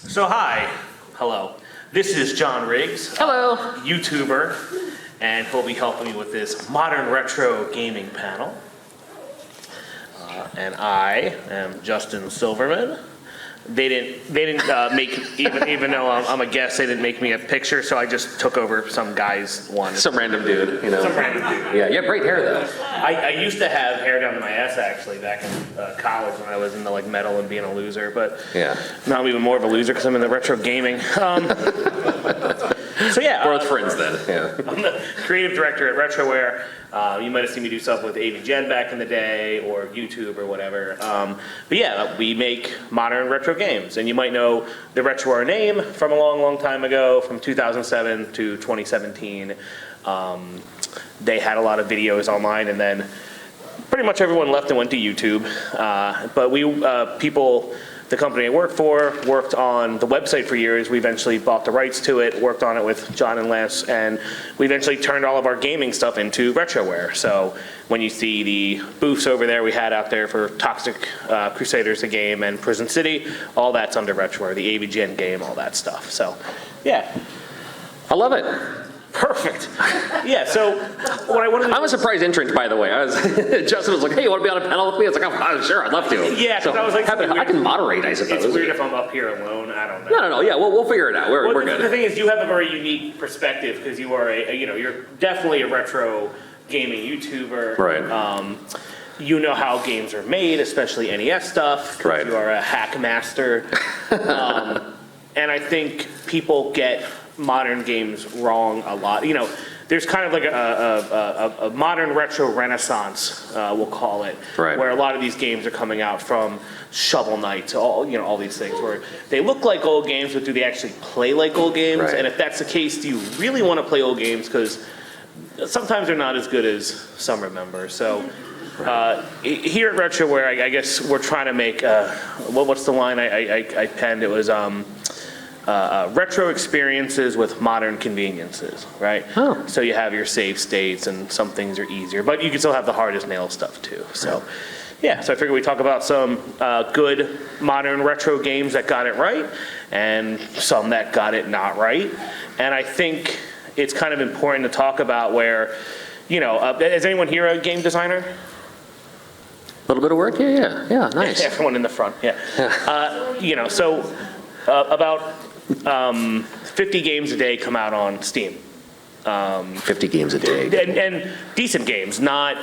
So hi, hello. This is John Riggs. Hello. YouTuber, and he'll be helping me with this modern retro gaming panel. And I am Justin Silverman. They didn't make, even though I'm a guest, they didn't make me a picture, so I just took over some guy's one. Some random dude, you know. Some random dude. Yeah, you have great hair though. I used to have hair down to my ass actually back in college when I was into like metal and being a loser, but Yeah. now I'm even more of a loser because I'm in the retro gaming. So yeah, We're both friends then. Yeah. I'm the creative director at Retroware. You might have seen me do stuff with AVGen back in the day, or YouTube or whatever. But yeah, we make modern retro games, and you might know the Retroware name from a long, long time ago, from 2007 to 2017. They had a lot of videos online, and then pretty much everyone left and went to YouTube. But we people. The company I work for worked on the website for years. We eventually bought the rights to it, worked on it with John and Les, and we eventually turned all of our gaming stuff into Retroware. So when you see the booths over there we had out there for Toxic Crusaders, the game, and Prison City, all that's under Retroware, the AVGen game, all that stuff. So yeah. I love it. Perfect. Yeah, so what I wanted to I'm a surprise entrant, by the way. Justin was like, hey, you want to be on a panel with me? I was like, oh, sure, I'd love to. Yeah, because I was like, I can moderate, I suppose. It's weird if I'm up here alone. I don't know. No. Yeah, we'll figure it out. We're good. The thing is, you have a very unique perspective because you are you're definitely a retro gaming YouTuber. Right. You know how games are made, especially NES stuff. Right. You are a hack master. And I think people get modern games wrong a lot. You know, there's kind of like a modern retro renaissance, we'll call it, Right. where a lot of these games are coming out, from Shovel Knight to all these things where they look like old games, but do they actually play like old games? Right. And if that's the case, do you really want to play old games? Because sometimes they're not as good as some remember. So here at Retroware, I guess we're trying to make what's the line I penned? It was retro experiences with modern conveniences, right? Oh. So you have your save states, and some things are easier, but you can still have the hard as nails stuff too. So yeah, so I figured we'd talk about some good modern retro games that got it right, and some that got it not right. And I think it's kind of important to talk about where, is anyone here a game designer? A little bit of work? Yeah, nice. Everyone in the front, yeah. About 50 games a day come out on Steam. 50 games a day. And decent games, not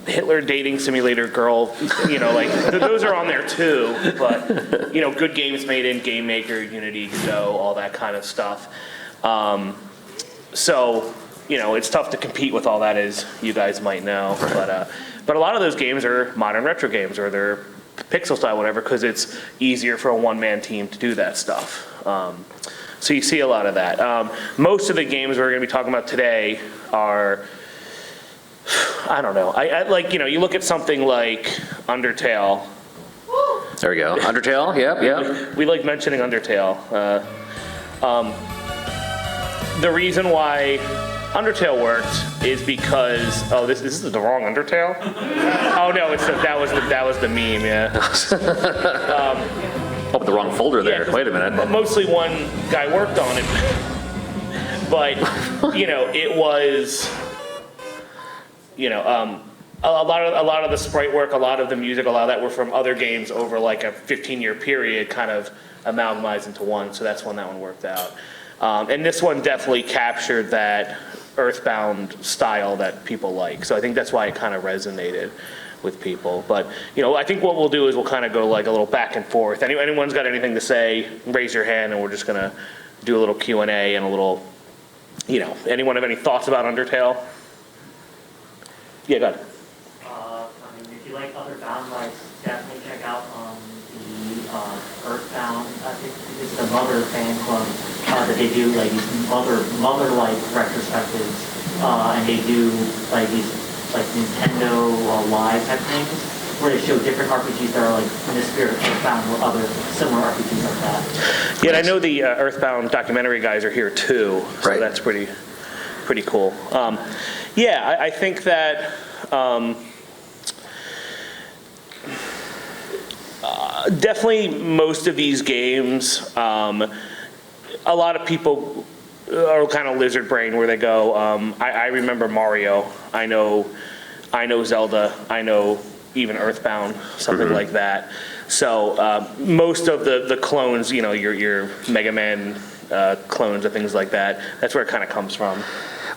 Hitler dating simulator girl, those are on there too, but, good games made in Game Maker, Unity, Godot, all that kind of stuff. So, it's tough to compete with all that, as you guys might know, but a lot of those games are modern retro games, or they're pixel style, whatever, because it's easier for a one-man team to do that stuff. So you see a lot of that. Most of the games we're going to be talking about today are, I don't know. You look at something like Undertale. There we go. Undertale, yep. We like mentioning Undertale. The reason why Undertale worked is because this is the wrong Undertale. Oh no, that was the meme, yeah. But the wrong folder there. Yeah, wait a minute. Mostly one guy worked on it, but it was a lot of the sprite work, a lot of the music, a lot of that were from other games over like a 15-year period, kind of amalgamized into one. So that's when that one worked out. And this one definitely captured that Earthbound style that people like. So I think that's why it kind of resonated with people. But, I think what we'll do is we'll kind of go like a little back and forth. Anyone's got anything to say, raise your hand, and we're just going to do a little Q&A and a little, anyone have any thoughts about Undertale? Yeah, go ahead. If you like Otherbound, definitely check out the Earthbound. I think it's the Mother fan club that they do these mother-like retrospectives, and they do these Nintendo Live type things where they show different RPGs that are in the spirit of Earthbound or other similar RPGs like that. Yeah, and I know the Earthbound documentary guys are here too, so Right. That's pretty cool. I think that Definitely most of these games, a lot of people are kind of lizard brain where they go, I remember Mario, I know Zelda, I know even Earthbound, something like that. So most of the clones, your Mega Man clones and things like that, that's where it kind of comes from.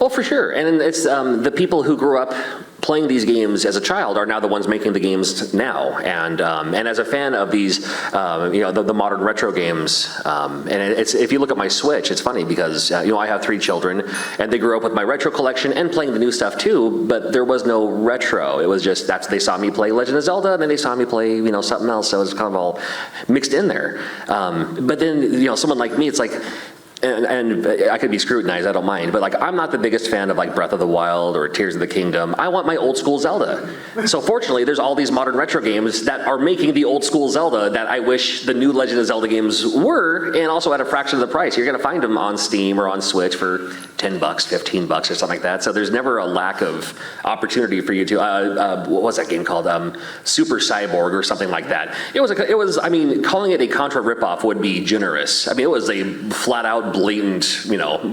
Well, for sure. And it's the people who grew up playing these games as a child are now the ones making the games now. And as a fan of these, the modern retro games, and it's, if you look at my Switch, it's funny because, I have 3 children and they grew up with my retro collection and playing the new stuff too, but there was no retro. It was just, they saw me play Legend of Zelda and then they saw me play, something else. So it was kind of all mixed in there. But then, someone like me, it's like, and I could be scrutinized, I don't mind, but I'm not the biggest fan of Breath of the Wild or Tears of the Kingdom. I want my old school Zelda. So fortunately, there's all these modern retro games that are making the old school Zelda that I wish the new Legend of Zelda games were, and also at a fraction of the price. You're gonna find them on Steam or on Switch for $10, $15 or something like that. So there's never a lack of opportunity for you to, what was that game called? Super Cyborg or something like that. It was, calling it a Contra ripoff would be generous. It was a flat out blatant,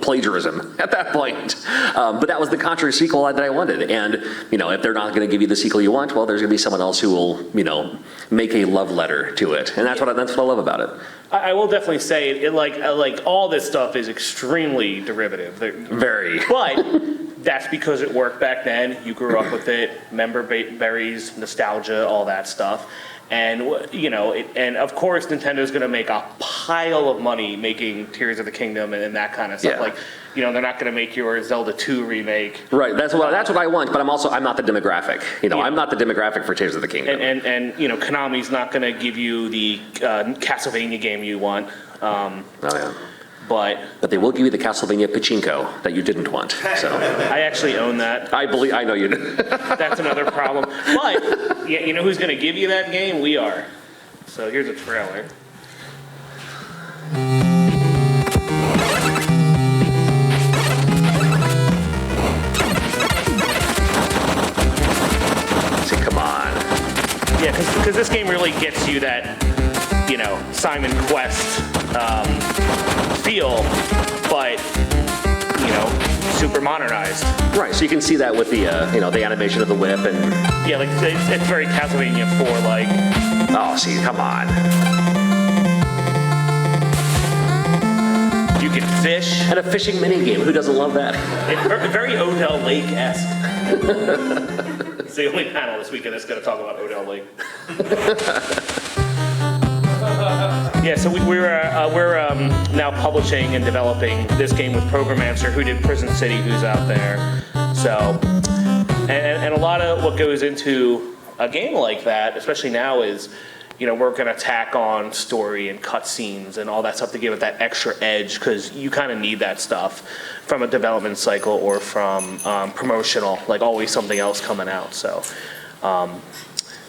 plagiarism at that point. But that was the Contra sequel that I wanted. And, if they're not going to give you the sequel you want, well, there's going to be someone else who will, make a love letter to it. And that's what I love about it. I will definitely say, all this stuff is extremely derivative. Very. But that's because it worked back then. You grew up with it, member berries, nostalgia, all that stuff. And, and of course Nintendo's going to make a pile of money making Tears of the Kingdom and that kind of stuff. Yeah. They're not going to make your Zelda 2 remake. Right, that's what I want, but I'm not the demographic. I'm not the demographic for Tears of the Kingdom. And Konami's not going to give you the Castlevania game you want. Oh, yeah. But they will give you the Castlevania Pachinko that you didn't want. So I actually own that. I know you do. That's another problem. But you know who's going to give you that game? We are. So here's a trailer. See, come on. Yeah, because this game really gets you that, Simon Quest feel, but super modernized. Right, so you can see that with the the animation of the whip and yeah, it's very Castlevania 4 like. Oh, see, come on. You can fish. And a fishing mini game. Who doesn't love that? It's very Odell Lake-esque. It's the only panel this weekend that's going to talk about Odell Lake. Yeah, so we're now publishing and developing this game with Programmancer, who did Prison City, who's out there. So, and a lot of what goes into a game like that, especially now, is we're going to tack on story and cutscenes and all that stuff to give it that extra edge, because you kind of need that stuff from a development cycle or from promotional, always something else coming out. So.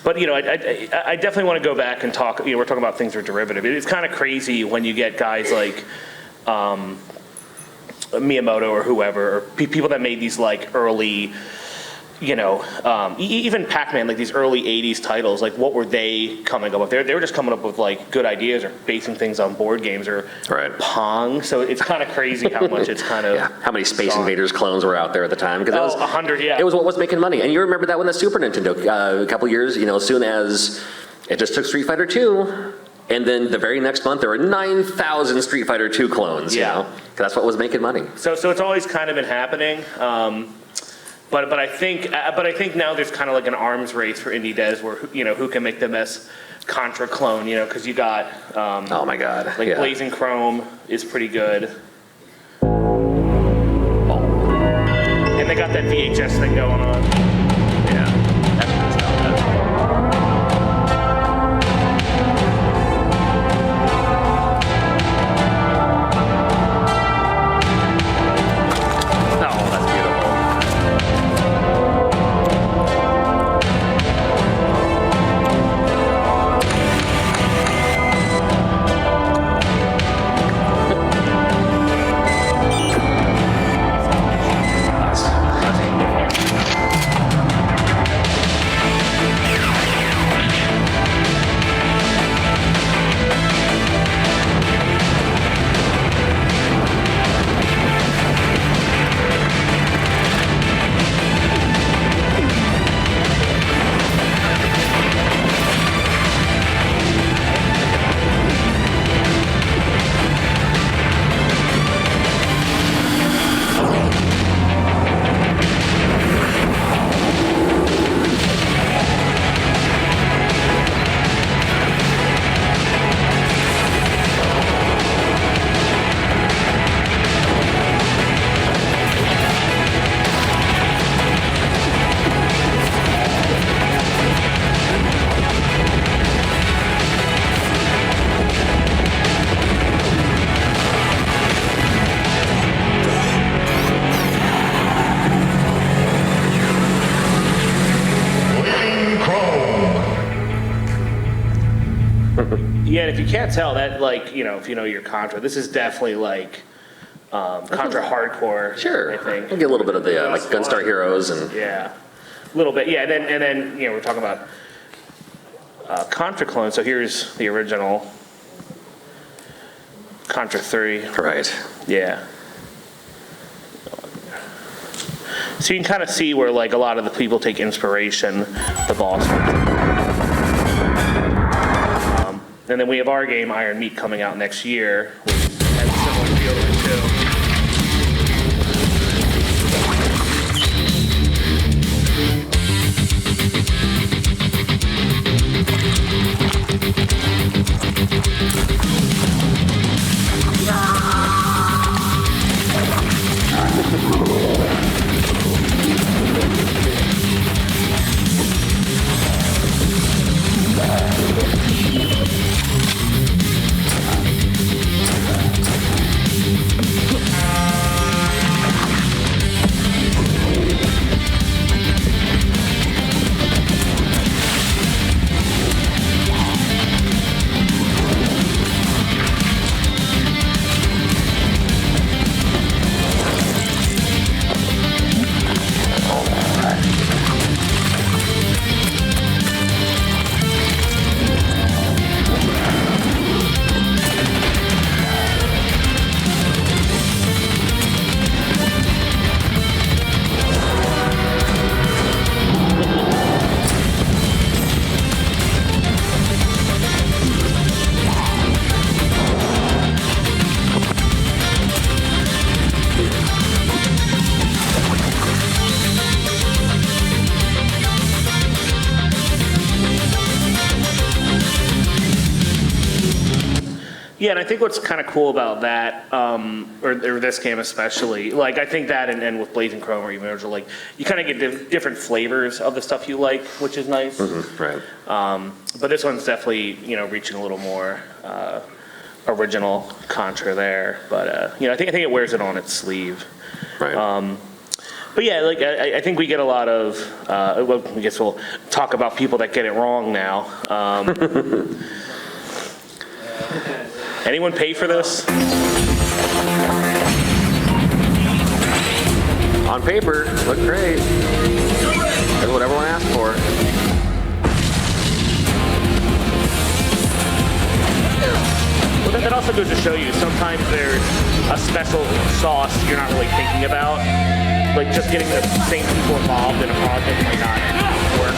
But I definitely want to go back and talk. We're talking about things that are derivative. It's kind of crazy when you get guys like Miyamoto or whoever, or people that made these early, even Pac-Man, these early '80s titles. What were they coming up with? They were just coming up with good ideas or basing things on board games or Pong. So it's kind of crazy how much it's kind of how many Space Invaders clones were out there at the time? Because it was 100. Yeah, it was what was making money. And you remember that when the Super Nintendo, a couple years, as soon as it just took Street Fighter 2. And then the very next month, there were 9,000 Street Fighter 2 clones. Because that's what was making money. So it's always kind of been happening. But I think now there's kind of an arms race for indie devs where who can make the best Contra clone, because you got oh my god, Blazing Chrome is pretty good. And they got that VHS thing going on. Yeah. Yeah, and if you can't tell, that, like, you know, if you know your Contra, this is definitely like Contra hardcore. Sure. I think. We'll get a little bit of the like Gunstar Heroes and Yeah, a little bit. Yeah, and then you know we're talking about Contra clone. So here's the original Contra 3. right. Yeah. So you can kind of see where like a lot of the people take inspiration, the boss. And then we have our game, Iron Meat, coming out next year, which has a similar feel to it too. Yeah, and I think what's kind of cool about that, or this game especially, like I think that and with Blazing Chrome or even original, like you kind of get different flavors of the stuff you like, which is nice. Right. But this one's definitely, you know, reaching a little more original Contra there. But you know, I think it wears it on its sleeve. Right. But yeah, like I think we get a lot of. Well, I guess we'll talk about people that get it wrong now. Anyone pay for this? On paper, look great. That's what everyone asked for. Well, that also goes to show you sometimes there's a special sauce you're not really thinking about. Like just getting the same people involved in a project might not work.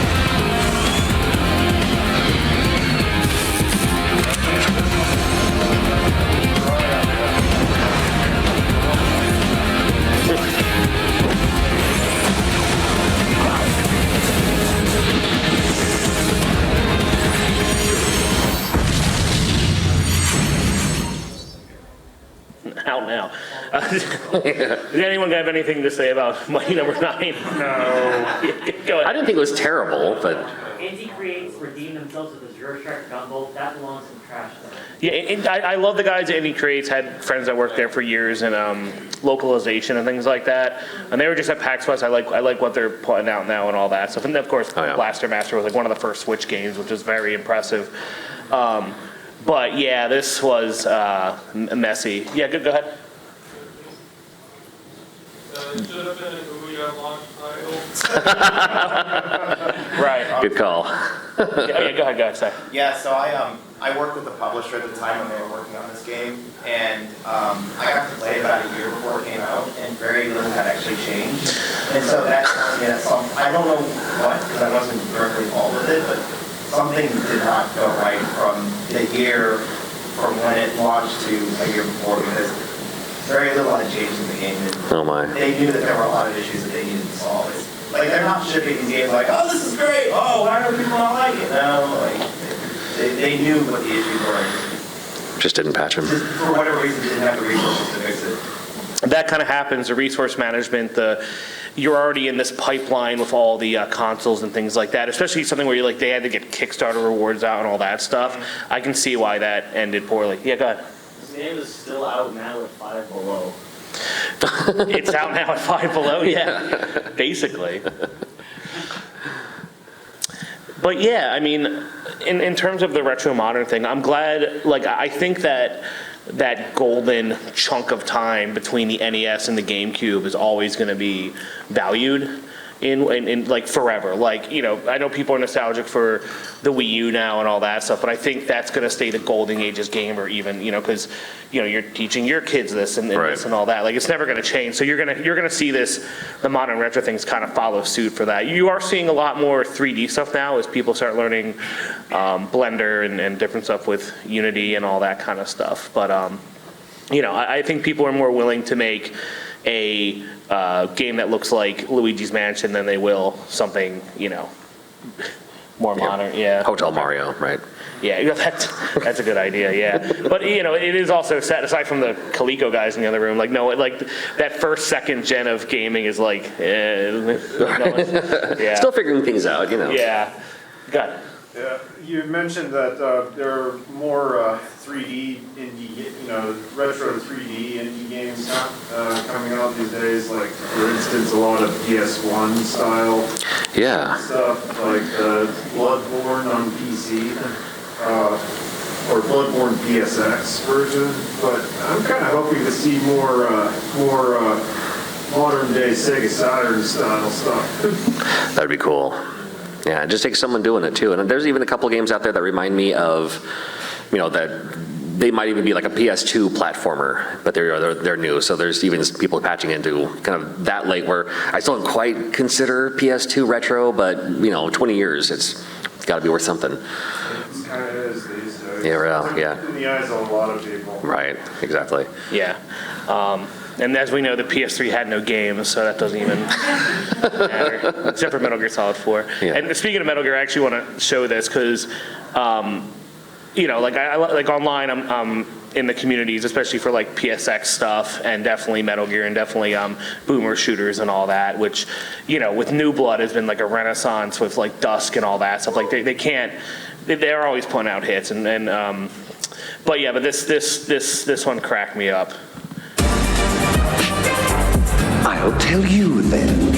Out now. Does anyone have anything to say about Mighty Number 9? No. Go ahead. I didn't think it was terrible, but Indie Creates redeemed themselves with the Zero Strike Gunbolt. That belongs in the trash though. Yeah, and I love the guys at Indie Creates. Had friends that worked there for years in localization and things like that. And they were just at PAX West. I like what they're putting out now and all that stuff. And of course, Blaster Master was like one of the first Switch games, which was very impressive. But yeah, this was messy. Yeah, go ahead. It should have been an Ouya launch title. Right. good call. Oh, yeah, go ahead, sorry. Yeah, so I worked with the publisher at the time when they were working on this game, and I got to play it about a year before it came out, and very little had actually changed. And so that tells me that I don't know what, because I wasn't directly involved with it, but something did not go right from the year from when it launched to a year before, because very little had changed in the game. And Oh my. they knew that there were a lot of issues that they needed to solve. Like, they're not shipping these games like, oh, this is great, oh, why do people not like it? No, like, they knew what the issues were. Just didn't patch him. Just for whatever reason, didn't have the resources to fix it. That kind of happens, the resource management, you're already in this pipeline with all the consoles and things like that, especially something where they had to get Kickstarter rewards out and all that stuff. I can see why that ended poorly. Yeah, go ahead. This game is still out now at 5 below. It's out now at 5 below, yeah, basically. But yeah, I mean, in terms of the retro modern thing, I'm glad, like, I think that golden chunk of time between the NES and the GameCube is always gonna be valued in like forever. Like, you know, I know people are nostalgic for the Wii U now and all that stuff, but I think that's gonna stay the golden ages gamer even, you know, because, you know, you're teaching your kids this and this and all that. Like, it's never gonna change. So you're gonna see this, the modern retro things kind of follow suit for that. You are seeing a lot more 3D stuff now as people start learning Blender and different stuff with Unity and all that kind of stuff. But, you know, I think people are more willing to make a game that looks like Luigi's Mansion than they will something, you know, more modern. Yeah. Hotel Mario, right? Yeah, that's a good idea, yeah. But, you know, it is also set, aside from the Coleco guys in the other room, like, no, like, that first, second gen of gaming is like, yeah. Still figuring things out, you know. Yeah. Got it. Yeah, you mentioned that there are more 3D indie, you know, retro 3D indie games coming out these days. Like, for instance, a lot of PS1 style stuff, like Bloodborne on PC, or Bloodborne PSX version. But I'm kind of hoping to see more modern day Sega Saturn style stuff. That'd be cool. Yeah, it just takes someone doing it too. And there's even a couple games out there that remind me of, you know, that they might even be like a PS2 platformer, but they're new. So there's even people patching into kind of that late where I still don't quite consider PS2 retro, but, you know, 20 years, it's got to be worth something. It kind of is these days. Yeah. In the eyes of a lot of people. Right, exactly. Yeah. And as we know, the PS3 had no games, so that doesn't even matter, except for Metal Gear Solid 4. Yeah. And speaking of Metal Gear, I actually want to show this because, you know, like I like online, I'm in the communities, especially for like PSX stuff, and definitely Metal Gear, and definitely boomer shooters and all that. Which, you know, with New Blood has been like a renaissance with like Dusk and all that stuff. Like they can't, they're always putting out hits, and but yeah, but this one cracked me up. I'll tell you then.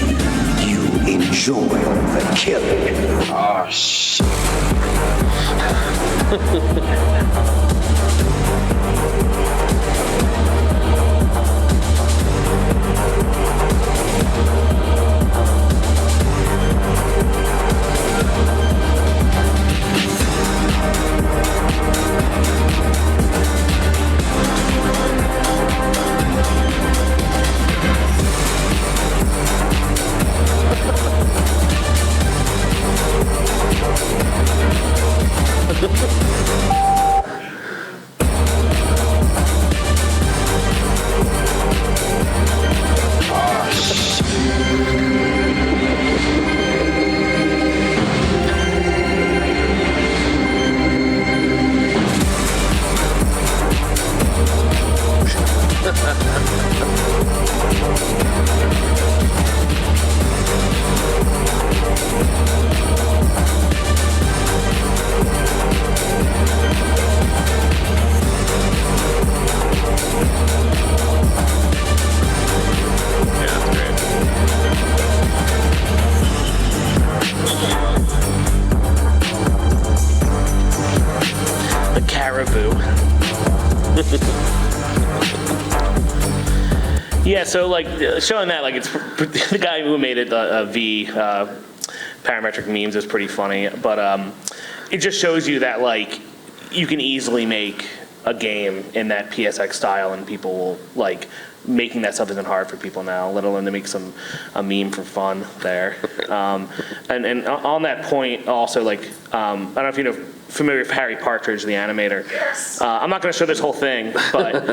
You enjoy the killing. Oh, shit. Yeah, so like showing that, like it's the guy who made it parametric memes is pretty funny, but it just shows you that like you can easily make a game in that PSX style, and people will like making that stuff isn't hard for people now, let alone to make a meme for fun there. And on that point, also like I don't know if you know. Familiar with Harry Partridge, the animator. Yes. I'm not going to show this whole thing, but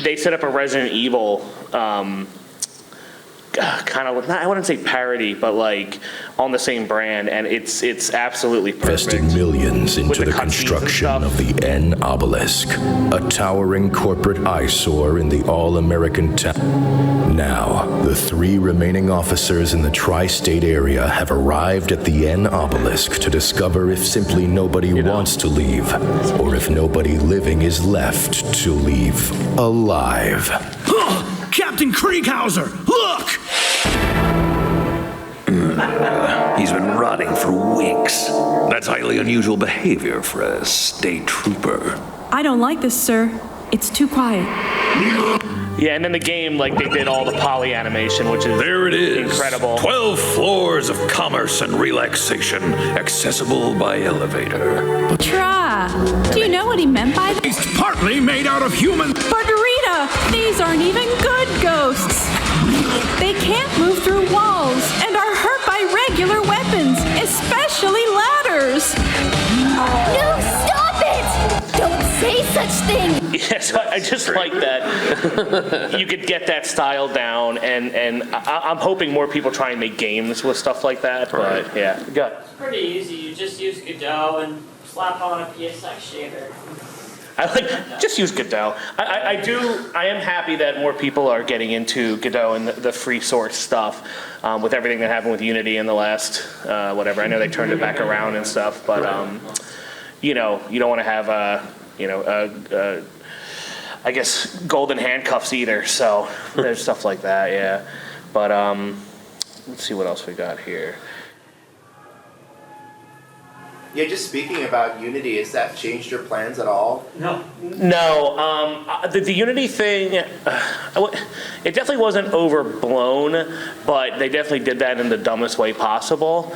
they set up a Resident Evil kind of, I wouldn't say parody, but like on the same brand, and it's absolutely perfect. Invested millions into the construction of the N obelisk, a towering corporate eyesore in the all-American town. Now, the 3 remaining officers in the tri-state area have arrived at the N obelisk to discover if simply nobody wants to leave, or if nobody living is left to leave alive. Captain Krieghauser, look! He's been rotting for weeks. That's highly unusual behavior for a state trooper. I don't like this, sir. It's too quiet. Yeah, and then the game, like, they did all the poly animation, which is There it is. incredible. 12 floors of commerce and relaxation, accessible by elevator. Tra, do you know what he meant by that? It's partly made out of human. But Rita, these aren't even good ghosts. They can't move through walls and are hurt by regular weapons, especially ladders. No, stop it! Don't say such things! Yeah, so I just like that you could get that style down, and I'm hoping more people try and make games with stuff like that, but yeah, good. It's pretty easy. You just use Godot and slap on a PSX shader. I like, just use Godot. I am happy that more people are getting into Godot and the free source stuff with everything that happened with Unity in the last, whatever. I know they turned it back around and stuff, but, you know, you don't want to have I guess, golden handcuffs either, so there's stuff like that, yeah. But let's see what else we got here. Yeah, just speaking about Unity, has that changed your plans at all? No. No, the Unity thing, it definitely wasn't overblown, but they definitely did that in the dumbest way possible.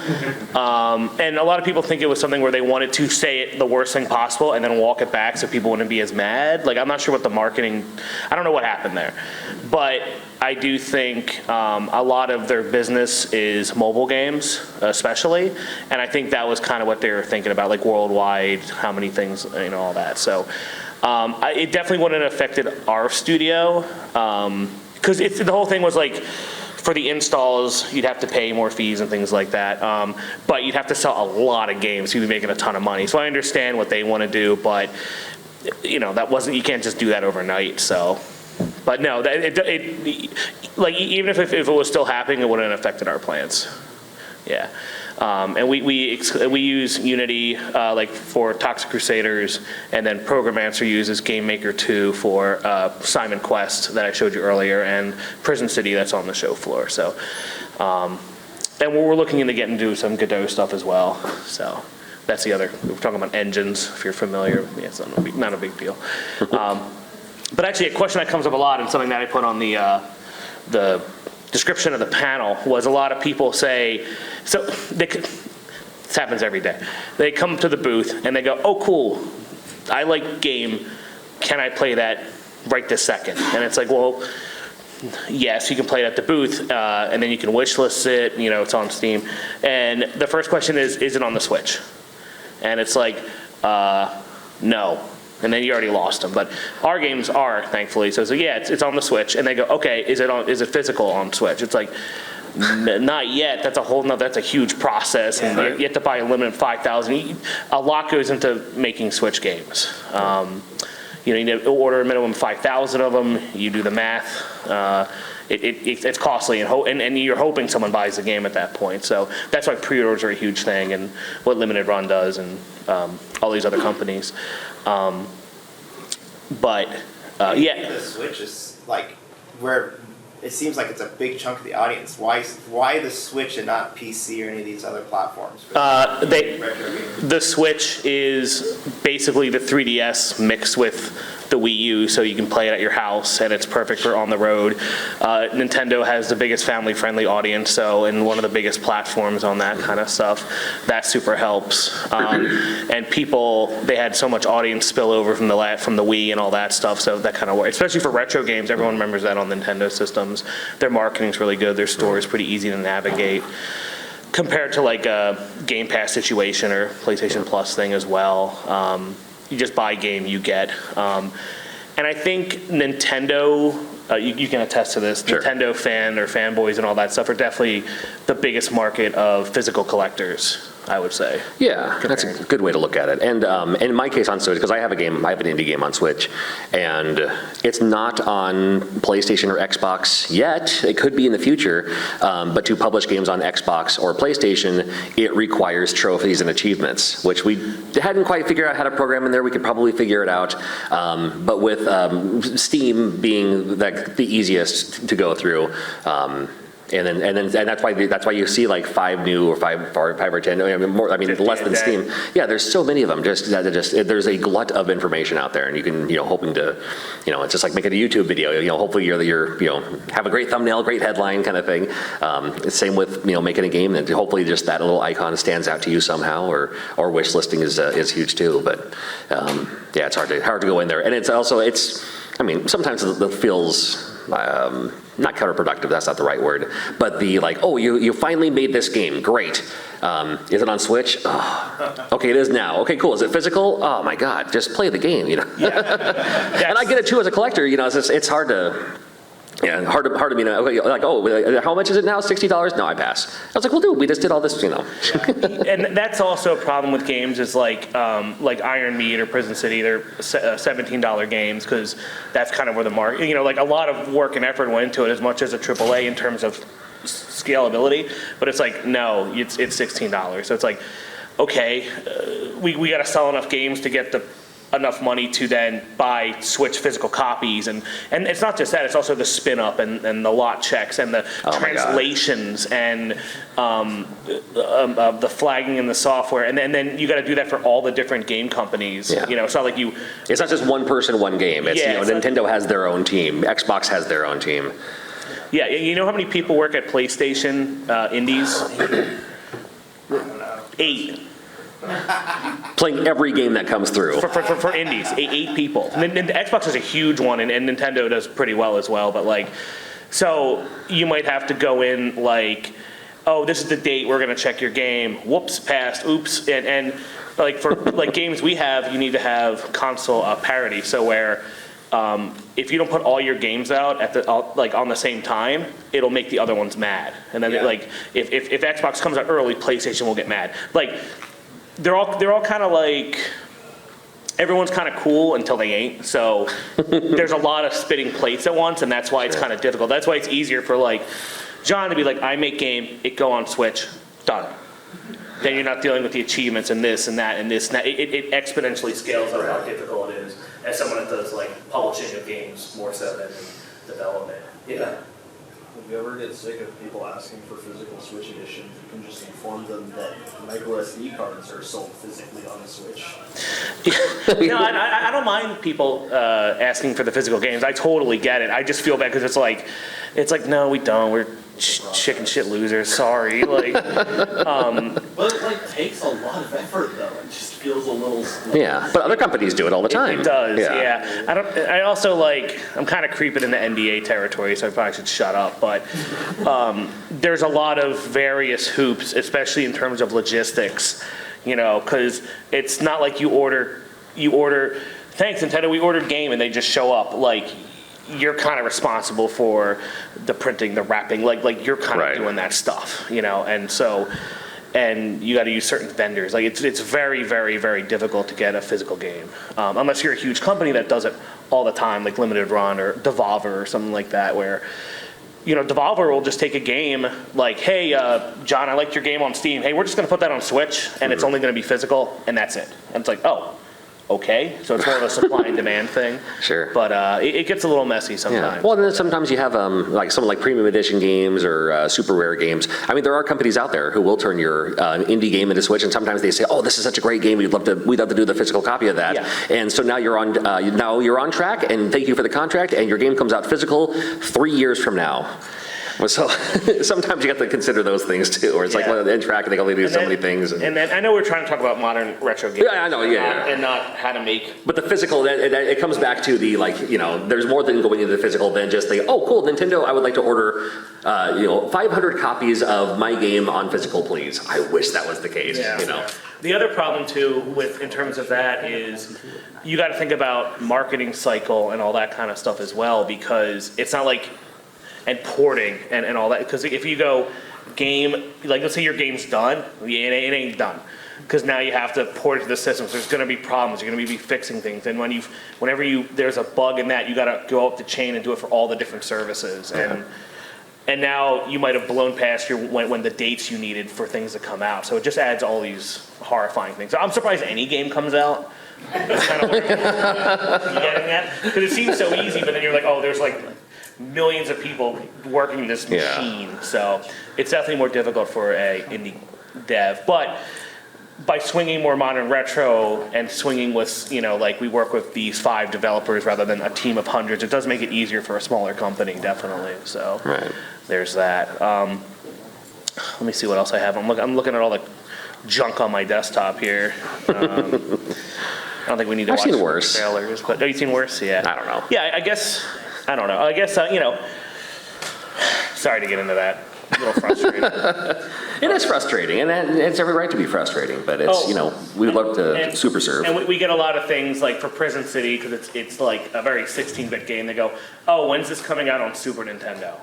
And a lot of people think it was something where they wanted to say it the worst thing possible and then walk it back so people wouldn't be as mad. Like, I'm not sure what the marketing, I don't know what happened there. But I do think a lot of their business is mobile games, especially, and I think that was kind of what they were thinking about, like worldwide, how many things, you know, all that. So it definitely wouldn't have affected our studio, because the whole thing was like, for the installs, you'd have to pay more fees and things like that, but you'd have to sell a lot of games, you'd be making a ton of money. So I understand what they want to do, but you know, that wasn't, you can't just do that overnight, so. But no, like even if it was still happening, it wouldn't have affected our plans. Yeah, and we use Unity like for Toxic Crusaders, and then Programmancer uses Game Maker 2 for Simon Quest that I showed you earlier, and Prison City that's on the show floor. So, and we're looking into getting into some Godot stuff as well. So. That's the other. We're talking about engines. If you're familiar, yeah, it's not a big deal. But actually, a question that comes up a lot, and something that I put on the description of the panel, was a lot of people say, so this happens every day. They come to the booth and they go, "Oh, cool, I like game. Can I play that right this second?" And it's like, well, yes, you can play it at the booth, and then you can wish list it. You know, it's on Steam. And the first question is it on the Switch? And it's like, no. And then you already lost them. But our games are, thankfully. So yeah, it's on the Switch. And they go, okay, is it physical on Switch? It's like, not yet. That's a huge process. And you have to buy a limit of 5,000. A lot goes into making Switch games. You know, you need to order a minimum of 5,000 of them. You do the math. It's costly, and you're hoping someone buys the game at that point. So that's why pre-orders are a huge thing, and what Limited Run does, and all these other companies. But yeah, The Switch is like where it seems like it's a big chunk of the audience. Why the Switch and not PC or any of these other platforms? The Switch is basically the 3DS mixed with the Wii U, so you can play it at your house, and it's perfect for on the road. Nintendo has the biggest family-friendly audience, so, and one of the biggest platforms on that kind of stuff. That super helps. And people, they had so much audience spillover from the Wii and all that stuff, so that kind of works. Especially for retro games, everyone remembers that on Nintendo systems. Their marketing's really good. Their store is pretty easy to navigate, compared to like a Game Pass situation or PlayStation Plus thing as well. You just buy a game, you get. And I think Nintendo, you can attest to this, Sure. Nintendo fan or fanboys and all that stuff are definitely the biggest market of physical collectors, I would say. Yeah, that's a good way to look at it. And in my case on Switch, because I have an indie game on Switch, and it's not on PlayStation or Xbox yet. It could be in the future, but to publish games on Xbox or PlayStation, it requires trophies and achievements, which we hadn't quite figured out how to program in there. We could probably figure it out. But with Steam being the easiest to go through, And that's why you see like 5 new or 5 or 10, I mean, more, I mean, less than Steam. Yeah, there's so many of them, there's a glut of information out there, and you can, hoping to, it's just like making a YouTube video, hopefully you're have a great thumbnail, great headline kind of thing. Same with, making a game, and hopefully just that little icon stands out to you somehow, or wish listing is huge too, but, yeah, it's hard to go in there. And it's also, I mean, sometimes it feels, not counterproductive, that's not the right word, but the like, oh, you finally made this game, great. Is it on Switch? Oh, okay, it is now. Okay, cool. Is it physical? Oh my God, just play the game, Yeah. And I get it too as a collector, it's hard to, hard to be like, oh, how much is it now? $60? No, I pass. I was like, well, dude, we just did all this, And that's also a problem with games is like Iron Meat or Prison City, they're $17 games because that's kind of where the market, like a lot of work and effort went into it as much as a AAA in terms of scalability, but it's like, no, it's $16. So it's like, okay, we got to sell enough games to get enough money to then buy Switch physical copies, and it's not just that, it's also the spin up and the lot checks and the translations and the flagging in the software, and then you got to do that for all the different game companies. It's not like it's not just one person, one game. It's, Nintendo has their own team, Xbox has their own team. Yeah, you know how many people work at PlayStation indies? 8. Playing every game that comes through. For indies, 8 people. And the Xbox is a huge one, and Nintendo does pretty well as well, but like, so you might have to go in like, oh, this is the date, we're gonna check your game, whoops, passed, oops, and like for like games we have, you need to have console parity, so where if you don't put all your games out at like on the same time, it'll make the other ones mad. And then like if Xbox comes out early, PlayStation will get mad. Like they're all kind of like, everyone's kind of cool until they ain't. So there's a lot of spitting plates at once, and that's why it's kind of difficult. That's why it's easier for like John to be like, I make game, it go on Switch, done. Then you're not dealing with the achievements and this and that and this and that. It exponentially scales up how difficult it is as someone that does like publishing of games more so than development. Yeah. If you ever get sick of people asking for physical Switch editions, you can just inform them that micro SD cards are sold physically on the Switch. No, I don't mind people asking for the physical games. I totally get it. I just feel bad because it's like no, we don't. We're chicken shit losers. Sorry. Like, but it like takes a lot of effort though. It just feels a little. Yeah, but other companies do it all the time. It does. Yeah. I also like. I'm kind of creeping into NDA territory, so I probably should shut up. But there's a lot of various hoops, especially in terms of logistics. Because it's not like you order. Thanks, Nintendo. We ordered game, and they just show up. Like, you're kind of responsible for the printing, the wrapping. Like you're kind of doing that stuff. And so. And you got to use certain vendors. Like it's very, very, very difficult to get a physical game, unless you're a huge company that does it all the time, like Limited Run or Devolver or something like that, where Devolver will just take a game like, hey, John, I liked your game on Steam. Hey, we're just going to put that on Switch, and it's only going to be physical, and that's it. And it's like, oh, okay. So it's more of a supply and demand thing. Sure. But it gets a little messy sometimes. Yeah. Well, then sometimes you have like some like premium edition games or super rare games. I mean, there are companies out there who will turn your indie game into Switch, and sometimes they say, "Oh, this is such a great game. We'd love to do the physical copy of that." Yeah. And so now you're on track, and thank you for the contract, and your game comes out physical 3 years from now. So sometimes you have to consider those things too, or it's like, well, in track, they only do so many things. And then I know we're trying to talk about modern retro games. Yeah, I know, and not how to make. But the physical, it comes back to the there's more than going into the physical than just oh, cool, Nintendo, I would like to order 500 copies of my game on physical, please. I wish that was the case. Yeah. The other problem too, in terms of that, is you got to think about marketing cycle and all that kind of stuff as well, because it's not like. And porting and all that, because if you go game, like let's say your game's done, it ain't done, because now you have to port it to the systems. There's going to be problems. You're going to be fixing things, and whenever there's a bug in that, you got to go up the chain and do it for all the different services, and now you might have blown past when the dates you needed for things to come out. So it just adds all these horrifying things. I'm surprised any game comes out. It's kind of like, you getting that? Because it seems so easy, but then you're like, oh, there's like millions of people working this Yeah. machine. So it's definitely more difficult for a indie dev. But by swinging more modern retro and swinging with, like we work with these 5 developers rather than a team of hundreds, it does make it easier for a smaller company, definitely. So Right. there's that. Let me see what else I have. I'm looking at all the junk on my desktop here. I don't think we need to I've watch seen worse. trailers, but have you seen worse? Yeah. I don't know. Yeah, I guess, I don't know. I guess, sorry to get into that. A little frustrating. It is frustrating, and it's every right to be frustrating, but it's, we love to super serve. And we get a lot of things like for Prison City, because it's like a very 16-bit game. They go, oh, when's this coming out on Super Nintendo?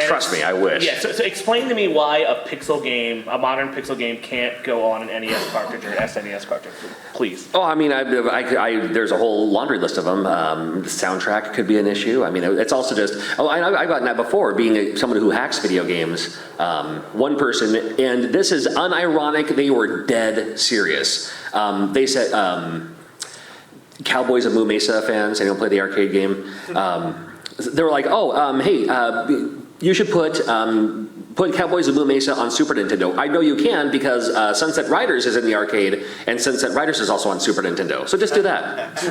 Trust me, I wish. Yeah, so explain to me why a modern pixel game can't go on an NES cartridge or SNES cartridge, please. Oh, I mean, there's a whole laundry list of them. The soundtrack could be an issue. I mean, it's also just, I've gotten that before, being someone who hacks video games. One person, and this is unironic, they were dead serious. They said, Cowboys of Moo Mesa fans, anyone play the arcade game? They were like, hey, you should put Cowboys of Moo Mesa on Super Nintendo. I know you can because Sunset Riders is in the arcade, and Sunset Riders is also on Super Nintendo. So just do that.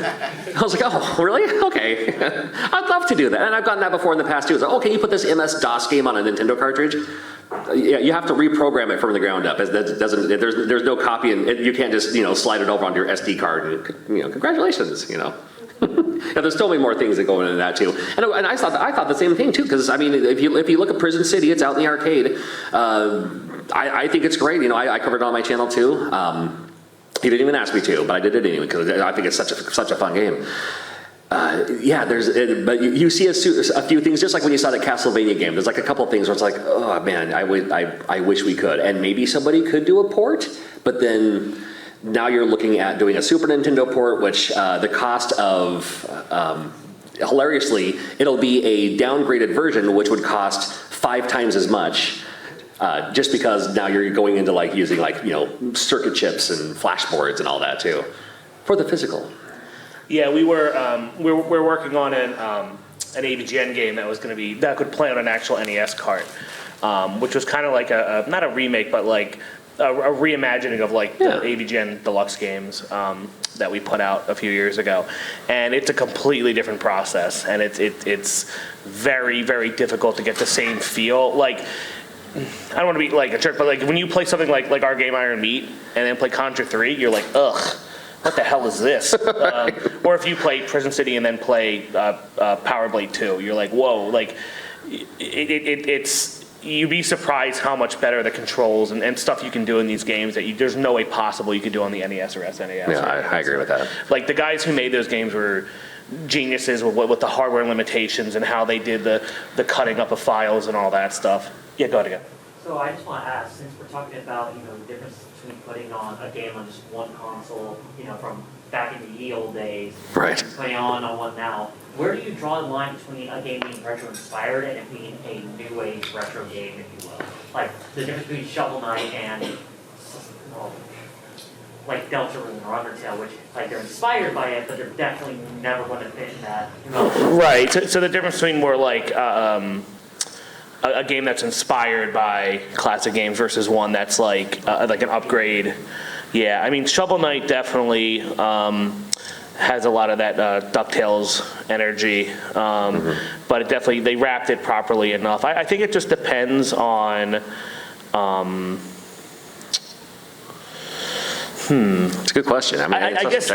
I was like, oh, really? Okay. I'd love to do that. And I've gotten that before in the past too. It's like, oh, can you put this MS-DOS game on a Nintendo cartridge? Yeah, you have to reprogram it from the ground up. There's no copy, and you can't just slide it over onto your SD card. And congratulations. Yeah, there's so many more things that go into that too. And I thought the same thing too, because I mean, if you look at Prison City, it's out in the arcade. I think it's great. I covered it on my channel too. He didn't even ask me to, but I did it anyway because I think it's such a fun game. But you see a few things, just like when you saw that Castlevania game. There's like a couple of things where it's like, oh man, I wish we could, and maybe somebody could do a port, but then. Now you're looking at doing a Super Nintendo port, which the cost of, hilariously, it'll be a downgraded version, which would cost 5 times as much, just because now you're going into using circuit chips and flash boards and all that too, for the physical. Yeah, we're working on an AVGN game that could play on an actual NES cart, which was kind of like not a remake, but like a reimagining of the AVGN Deluxe games that we put out a few years ago, and it's a completely different process, and it's very, very difficult to get the same feel. I don't want to be like a jerk, but when you play something like our game Iron Meat and then play Contra 3, you're like, ugh, what the hell is this? Or if you play Prison City and then play Power Blade 2, you're like, whoa, it's. You'd be surprised how much better the controls and stuff you can do in these games that there's no way possible you could do on the NES or SNES. Yeah, I agree with that. The guys who made those games were geniuses with the hardware limitations and how they did the cutting up of files and all that stuff. Yeah, go ahead again. So I just want to ask, since we're talking about the difference between putting on a game on just one console, from back in the ye old days, right, playing on one now. Where do you draw the line between a game being retro-inspired and it being a new age retro game, if you will? The difference between Shovel Knight and, Delta Rune or Undertale, which, they're inspired by it, but they're definitely never going to fit in that. Right, so the difference between more a game that's inspired by classic games versus one that's like an upgrade. Yeah, I mean, Shovel Knight definitely has a lot of that DuckTales energy, but it definitely, they wrapped it properly enough. I think it just depends on, It's a good question. I guess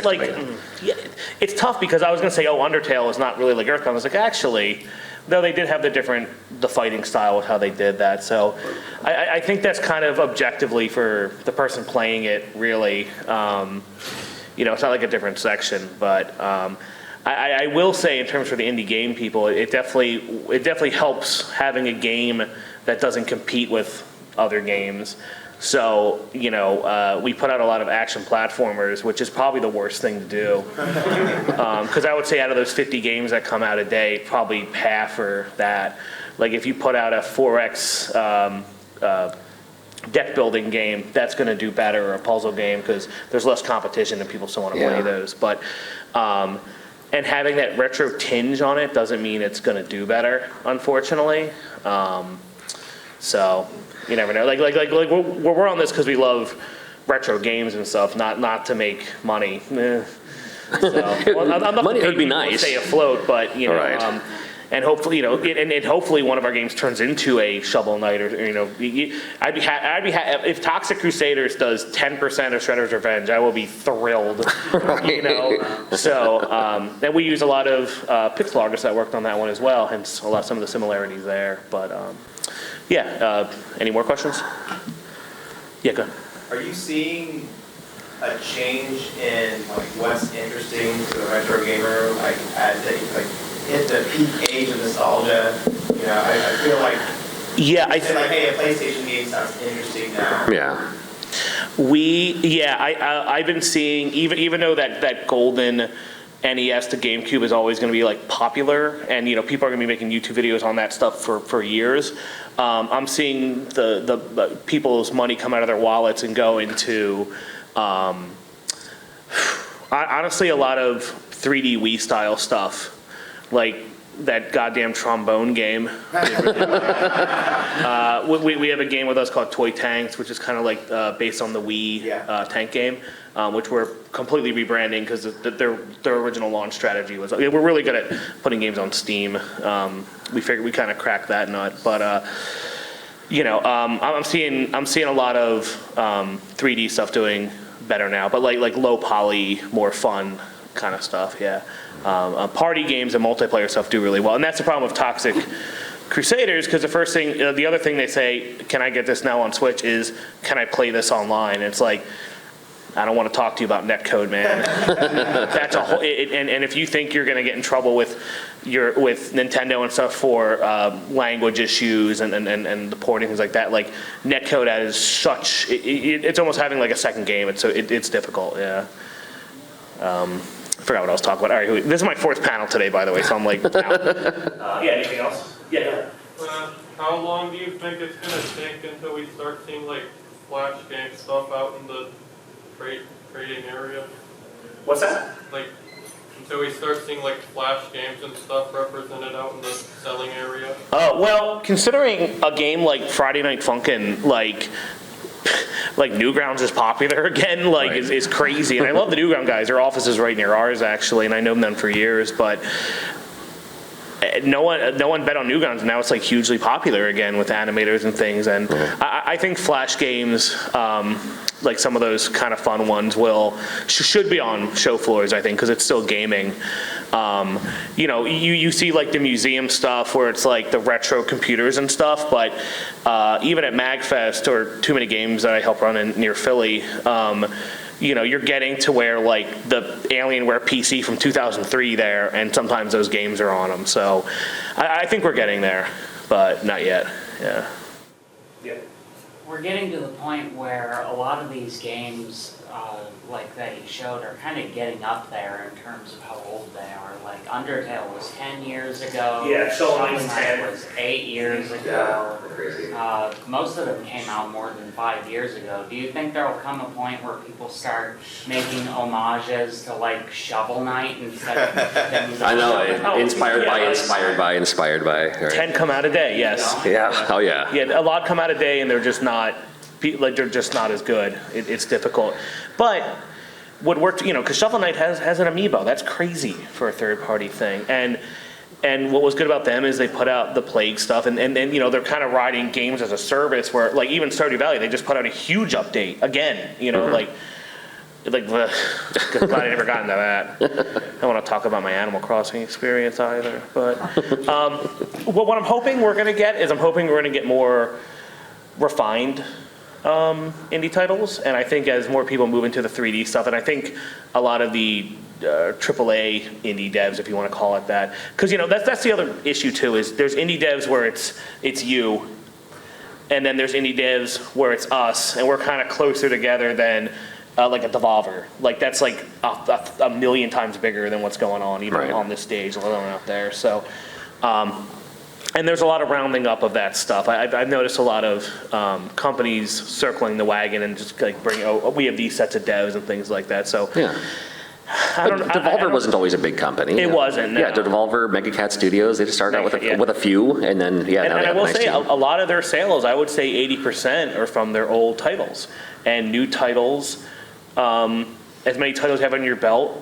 it's tough because I was going to say, Undertale is not really like Earthbound. I was like, actually, though they did have the fighting style with how they did that. So I think that's kind of objectively for the person playing it, really. It's not like a different section, but I will say in terms for the indie game people, it definitely helps having a game that doesn't compete with other games. So, we put out a lot of action platformers, which is probably the worst thing to do. Because I would say out of those 50 games that come out a day, probably half are that. If you put out a 4X deck building game, that's going to do better, or a puzzle game, because there's less competition and people still want to play those. But and having that retro tinge on it doesn't mean it's going to do better, unfortunately. So you never know. Like we're on this because we love retro games and stuff, not to make money. So, Money would be nice. Stay afloat, but you know. Right. And hopefully, and hopefully one of our games turns into a Shovel Knight, or I'd be if Toxic Crusaders does 10% of Shredder's Revenge, I will be thrilled, So, and we use a lot of pixel artists that worked on that one as well, hence some of the similarities there. But any more questions? Yeah, go ahead. Are you seeing a change in what's interesting to the retro gamer, as they hit the peak age of nostalgia? I feel like hey, a PlayStation game sounds interesting now. Yeah. I've been seeing, even though that golden NES to GameCube is always going to be popular, and people are going to be making YouTube videos on that stuff for years. I'm seeing the people's money come out of their wallets and go into honestly a lot of 3D Wii style stuff. Like that goddamn trombone game. We have a game with us called Toy Tanks, which is kind of based on the Wii tank game, which we're completely rebranding because their original launch strategy was. We're really good at putting games on Steam. We figured we kind of cracked that nut, but I'm seeing a lot of 3D stuff doing better now, but like low poly, more fun kind of stuff. Yeah. Party games and multiplayer stuff do really well, and that's the problem with Toxic Crusaders, because the other thing they say, can I get this now on Switch, is can I play this online? And it's like, I don't want to talk to you about netcode, man. That's a whole, and if you think you're going to get in trouble with Nintendo and stuff for language issues and the porting, things like that, netcode is such, it's almost having a second game. It's difficult. Yeah. I forgot what I was talking about. All right, this is my fourth panel today, by the way, so I'm out. Anything else? Yeah. How long do you think it's going to take until we start seeing Flash game stuff out in the trading area? What's that? Until we start seeing Flash games and stuff represented out in the selling area? Well, considering a game like Friday Night Funkin', Newgrounds is popular again, is crazy. And I love the Newground guys. Their office is right near ours, actually, and I know them for years, but no one bet on Newgrounds, and now it's hugely popular again with animators and things. And I think Flash games, some of those kind of fun ones, should be on show floors, I think, because it's still gaming. You see the museum stuff where it's the retro computers and stuff, but even at MagFest or Too Many Games that I help run near Philly, you're getting to where the Alienware PC from 2003 there, and sometimes those games are on them. So I think we're getting there, but not yet. Yeah. We're getting to the point where a lot of these games, that you showed, are kind of getting up there in terms of how old they are. Undertale was 10 years ago. Yeah, Shovel Knight's Knight 10. was 8 years ago. Most of them came out more than 5 years ago. Do you think there will come a point where people start making homages to Shovel Knight instead of things? I know, inspired by. Right. 10 come out a day, yes. Yeah. Oh yeah. Yeah, a lot come out a day, and they're just not as good. It's difficult, but what worked, because Shovel Knight has an amiibo. That's crazy for a third-party thing. And what was good about them is they put out the Plague stuff, and they're kind of riding games as a service where, even Stardew Valley, they just put out a huge update again. Glad I never got into that. I don't want to talk about my Animal Crossing experience either. But what I'm hoping we're going to get is we're going to get more refined indie titles, and I think as more people move into the 3D stuff, and I think a lot of the AAA indie devs, if you want to call it that, because that's the other issue too, is there's indie devs where it's you, and then there's indie devs where it's us, and we're kind of closer together than a Devolver. That's a million times bigger than what's going on even on this stage, let alone out there. So. And there's a lot of rounding up of that stuff. I've noticed a lot of companies circling the wagon and just we have these sets of devs and things like that. So But Devolver wasn't always a big company. It wasn't, no. Yeah, Devolver, Mega Cat Studios, they just started out with a few, and then, yeah, now And they I have a will nice say, team. a lot of their sales, I would say 80% are from their old titles. And new titles, as many titles you have on your belt,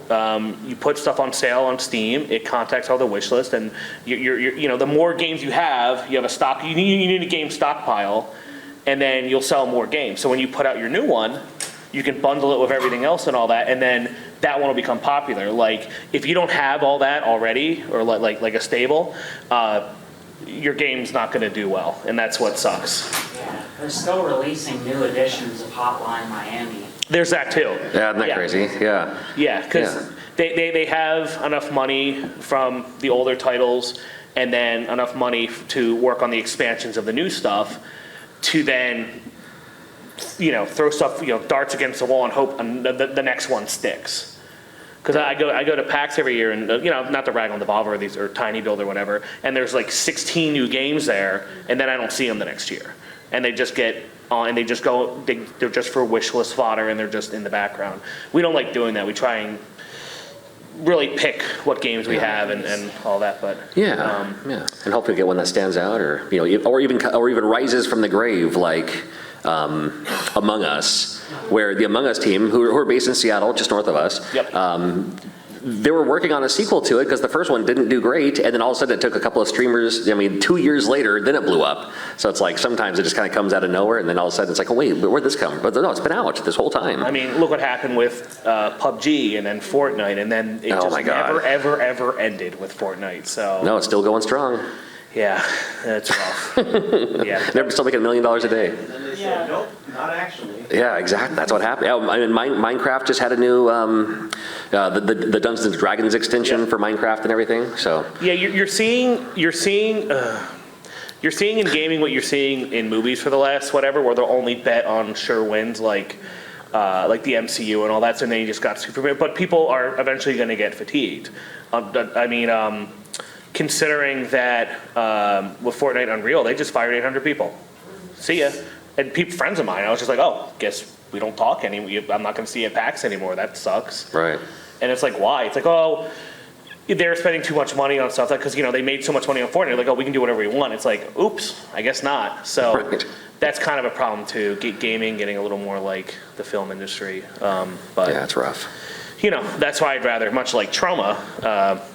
you put stuff on sale on Steam, it contacts all the wish list, and the more games you have a stock, you need a game stockpile, and then you'll sell more games. So when you put out your new one, you can bundle it with everything else and all that, and then that one will become popular. Like, if you don't have all that already, or like a stable, your game's not gonna do well, and that's what sucks. Yeah, they're still releasing new editions of Hotline Miami. There's that too. Yeah, isn't that crazy? Yeah. Yeah, because they have enough money from the older titles, and then enough money to work on the expansions of the new stuff, to then throw stuff, darts against the wall and hope the next one sticks. Because I go to PAX every year, and not to rag on Devolver or Tiny Build or whatever, and there's like 16 new games there, and then I don't see them the next year, and they just get on and they just go, they're just for wish list fodder, and they're just in the background. We don't like doing that. We try and really pick what games we have and all that, but Yeah, and hopefully get one that stands out, or or even rises from the grave, like Among Us, where the Among Us team, who are based in Seattle, just north of us, they were working on a sequel to it because the first one didn't do great, and then all of a sudden it took a couple of streamers, 2 years later, then it blew up. So it's like sometimes it just kind of comes out of nowhere, and then all of a sudden it's like, oh wait, where'd this come? But no, it's been out this whole time. I mean, look what happened with PUBG and then Fortnite, and then it just never, ever ended with Fortnite. So no, it's still going strong. Yeah, it's rough. They're still making $1 million a day. And then they said, nope, not actually. Yeah, exactly. That's what happened. I mean, Minecraft just had a new the Dungeons and Dragons extension for Minecraft and everything. So yeah, you're seeing in gaming what you're seeing in movies for the last whatever, where they'll only bet on sure wins, like the MCU and all that. So then you just got Superman, but people are eventually going to get fatigued. Considering that with Fortnite Unreal, they just fired 800 people. See ya. And friends of mine, I was just like, oh, guess we don't talk anymore. I'm not going to see you at PAX anymore. That sucks. Right. And it's like, why? It's like, oh, they're spending too much money on stuff because they made so much money on Fortnite. Like, oh, we can do whatever we want. It's like, oops, I guess not. So that's kind of a problem too. Gaming getting a little more like the film industry. But yeah, it's rough. That's why I'd rather, much like Trauma,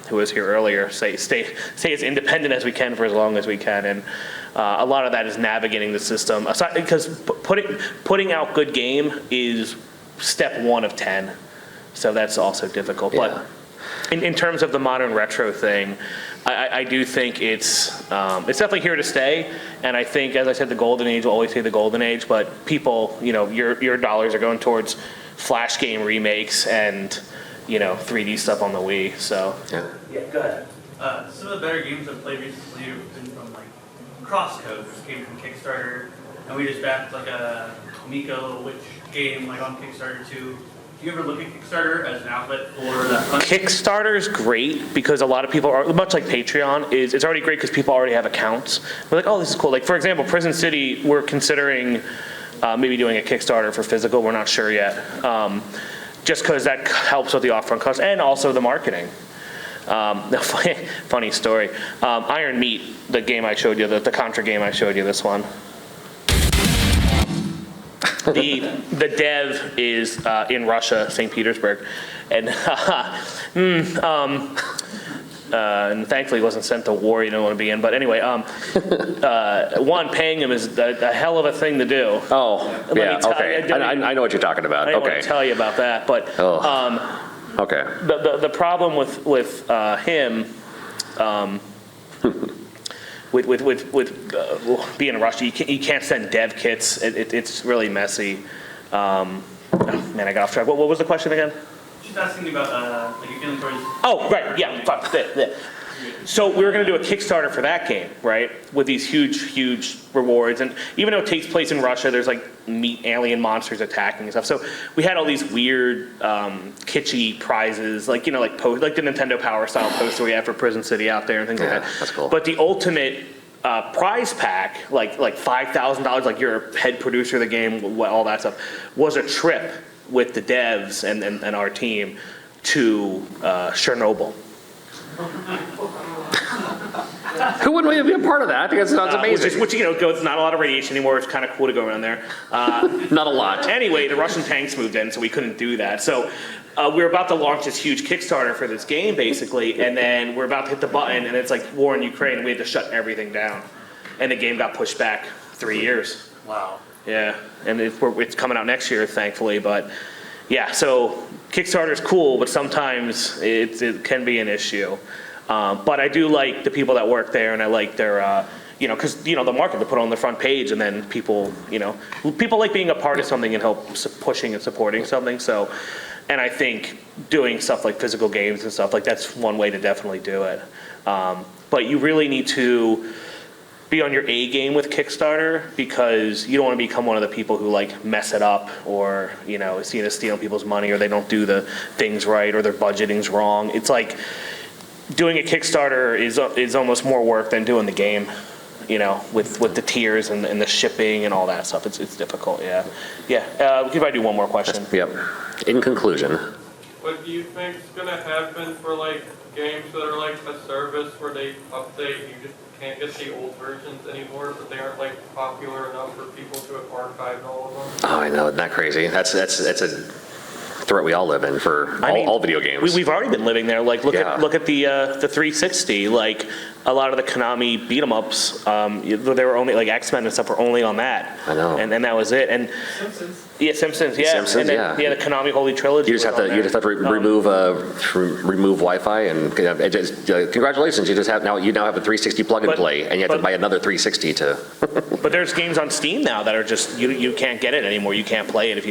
who was here earlier, stay as independent as we can for as long as we can, and a lot of that is navigating the system. Because putting out good game is step 1 of 10, so that's also difficult. Yeah. But in terms of the modern retro thing, I do think it's definitely here to stay, and I think, as I said, the golden age will always say the golden age, but people, your dollars are going towards Flash game remakes and 3D stuff on the Wii. So Yeah, go ahead. Some of the better games I've played recently have been from Crosscode, which came from Kickstarter, and we just backed a Miko Witch game on Kickstarter too. Do you ever look at Kickstarter as an outlet for that fun? Kickstarter's great because a lot of people are, much like Patreon, it's already great because people already have accounts. We're like, oh, this is cool. Like, for example, Prison City, we're considering maybe doing a Kickstarter for physical. We're not sure yet. Just because that helps with the upfront cost and also the marketing. Funny story. Iron Meat, the game I showed you, the Contra game I showed you, this one. The dev is in Russia, St. Petersburg, and and thankfully he wasn't sent to war you don't want to be in. But anyway, paying him is a hell of a thing to do. Oh, yeah, okay. I know what you're talking about. I don't want to tell you about that, but okay. The problem with him. With being in Russia, you can't send dev kits. It's really messy. Man, I got off track. What was the question again? Just asking about your feeling towards. Oh, right, yeah. So we were going to do a Kickstarter for that game, right? With these huge rewards, and even though it takes place in Russia, there's meat alien monsters attacking and stuff. So we had all these weird, kitschy prizes, like the Nintendo Power style poster we have for Prison City out there and things like that. That's cool. But the ultimate prize pack, like $5,000, like you're a head producer of the game, all that stuff, was a trip with the devs and our team to Chernobyl. Who wouldn't want to be a part of that? I think that's amazing. Which it's not a lot of radiation anymore. It's kind of cool to go around there. Not a lot. Anyway, the Russian tanks moved in, so we couldn't do that. So we were about to launch this huge Kickstarter for this game, basically, and then we're about to hit the button, and it's like war in Ukraine, and we had to shut everything down. And the game got pushed back 3 years. Wow. Yeah, and it's coming out next year, thankfully, but yeah, so Kickstarter's cool, but sometimes it can be an issue. But I do like the people that work there, and I like their, because, the market to put on the front page, and then people like being a part of something and help pushing and supporting something, so, and I think doing stuff like physical games and stuff, like that's one way to definitely do it. But you really need to be on your A game with Kickstarter, because you don't want to become one of the people who like mess it up, or seen as stealing people's money, or they don't do the things right, or their budgeting's wrong. It's like doing a Kickstarter is almost more work than doing the game, with the tiers and the shipping and all that stuff. It's difficult. Yeah. We could probably do one more question. Yep. In conclusion. What do you think is gonna happen for like games that are like a service where they update, you just can't get the old versions anymore, but they aren't like popular enough for people to have archived all of them? Oh, I know, isn't that crazy? That's a threat we all live in for all video games. We've already been living there. Like, look at the 360. Like, a lot of the Konami beat 'em ups, they were only like X-Men and stuff were only on that. I know. And that was it. And Simpsons. Yeah, Simpsons. Yeah. Simpsons, and then, yeah. The Konami Holy Trilogy. You just have to remove Wi-Fi, and congratulations, you now have a 360 plug and play, and you have to buy another 360 to. But there's games on Steam now that are just you can't get it anymore. You can't play it if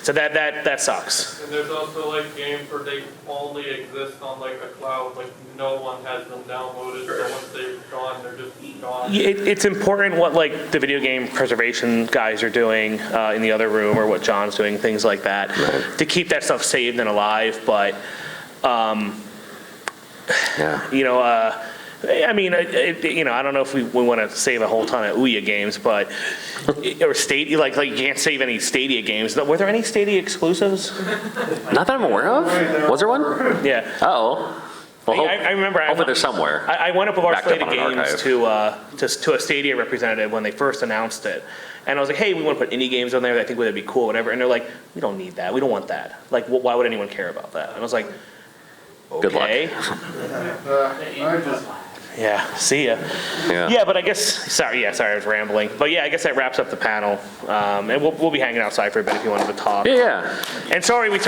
so that sucks. And there's also like games where they only exist on like a cloud, like no one has them downloaded, so once they're gone, they're just gone. It's important what like the video game preservation guys are doing in the other room, or what John's doing, things like that, to keep that stuff saved and alive. But I mean, I don't know if we want to save a whole ton of Ouya games, but or Stadia, like you can't save any Stadia games. Were there any Stadia exclusives? Not that I'm aware of. Was there one? Yeah. Uh-oh. Well, I remember. Hopefully there's somewhere. I went up with our slate of games archive. to a Stadia representative when they first announced it. And I was like, hey, we want to put indie games on there. I think would be cool, whatever. And they're like, we don't need that. We don't want that. Like, why would anyone care about that? And I was like, okay. Good luck. Yeah, see ya. Yeah, but I guess, sorry, I was rambling. But yeah, I guess that wraps up the panel. And we'll be hanging outside for a bit if you wanted to talk. Yeah. And sorry we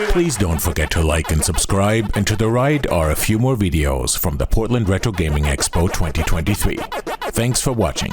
Please don't forget to like and subscribe, and to the right are a few more videos from the Portland Retro Gaming Expo 2023. Thanks for watching.